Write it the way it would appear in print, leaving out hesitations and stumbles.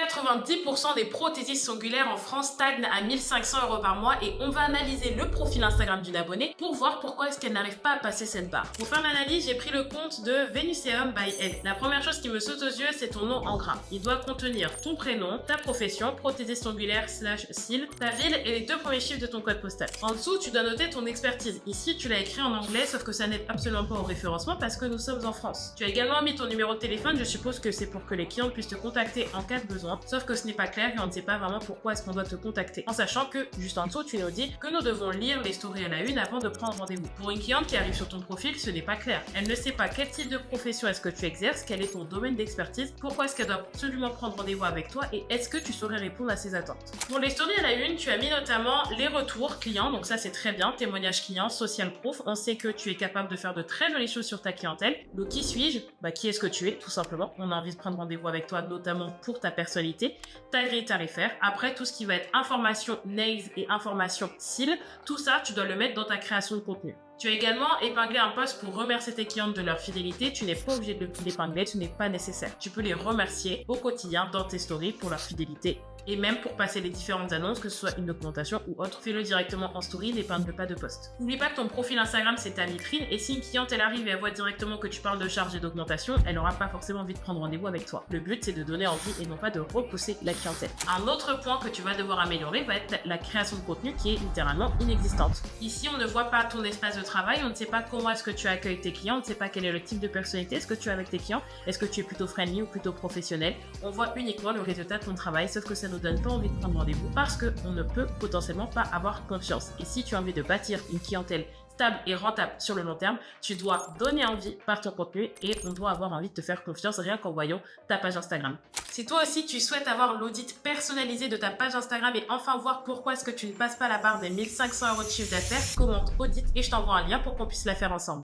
90% des prothésistes ongulaires en France stagnent à 1500 € par mois et on va analyser le profil Instagram d'une abonnée pour voir pourquoi est-ce qu'elle n'arrive pas à passer cette barre. Pour faire l'analyse, j'ai pris le compte de Venuseum by Elle. La première chose qui me saute aux yeux, c'est ton nom en gras. Il doit contenir ton prénom, ta profession, prothésiste ongulaire / cils, ta ville et les 2 premiers chiffres de ton code postal. En dessous, tu dois noter ton expertise. Ici, tu l'as écrit en anglais, sauf que ça n'aide absolument pas au référencement parce que nous sommes en France. Tu as également mis ton numéro de téléphone, je suppose que c'est pour que les clients puissent te contacter en cas de besoin, sauf que ce n'est pas clair et on ne sait pas vraiment pourquoi est-ce qu'on doit te contacter. En sachant que, juste en dessous, tu nous dis que nous devons lire les stories à la une avant de prendre rendez-vous. Pour une cliente qui arrive sur ton profil, ce n'est pas clair. Elle ne sait pas quel type de profession est-ce que tu exerces, quel est ton domaine d'expertise, pourquoi est-ce qu'elle doit absolument prendre rendez-vous avec toi et est-ce que tu saurais répondre à ses attentes. Pour les stories à la une, tu as mis notamment les retours clients, donc ça c'est très bien, témoignages clients, social proof, on sait que tu es capable de faire de très jolies choses sur ta clientèle. Donc qui suis-je? Qui est-ce que tu es, tout simplement. On a envie de prendre rendez-vous avec toi, notamment pour ta personnalité, ta grille tarifaire. Après, tout ce qui va être information nails et information cils, tout ça, tu dois le mettre dans ta création de contenu. Tu as également épinglé un post pour remercier tes clientes de leur fidélité. Tu n'es pas obligé de l'épingler, ce n'est pas nécessaire. Tu peux les remercier au quotidien dans tes stories pour leur fidélité. Et même pour passer les différentes annonces, que ce soit une documentation ou autre, fais-le directement en story, n'épingle pas de post. N'oublie pas que ton profil Instagram c'est ta vitrine et si une cliente elle arrive et elle voit directement que tu parles de charge et d'augmentation, elle n'aura pas forcément envie de prendre rendez-vous avec toi. Le but c'est de donner envie et non pas de repousser la clientèle. Un autre point que tu vas devoir améliorer va être la création de contenu qui est littéralement inexistante. Ici on ne voit pas ton espace de travail, on ne sait pas comment est-ce que tu accueilles tes clients, on ne sait pas quel est le type de personnalité est-ce que tu as avec tes clients, est-ce que tu es plutôt friendly ou plutôt professionnel. On voit uniquement le résultat de ton travail, sauf que ça nous donne pas envie de prendre rendez-vous parce qu'on ne peut potentiellement pas avoir confiance. Et si tu as envie de bâtir une clientèle stable et rentable sur le long terme, tu dois donner envie par ton contenu et on doit avoir envie de te faire confiance rien qu'en voyant ta page Instagram. Si toi aussi tu souhaites avoir l'audit personnalisé de ta page Instagram et enfin voir pourquoi est-ce que tu ne passes pas la barre des 1500 € de chiffre d'affaires, commente audit et je t'envoie un lien pour qu'on puisse la faire ensemble.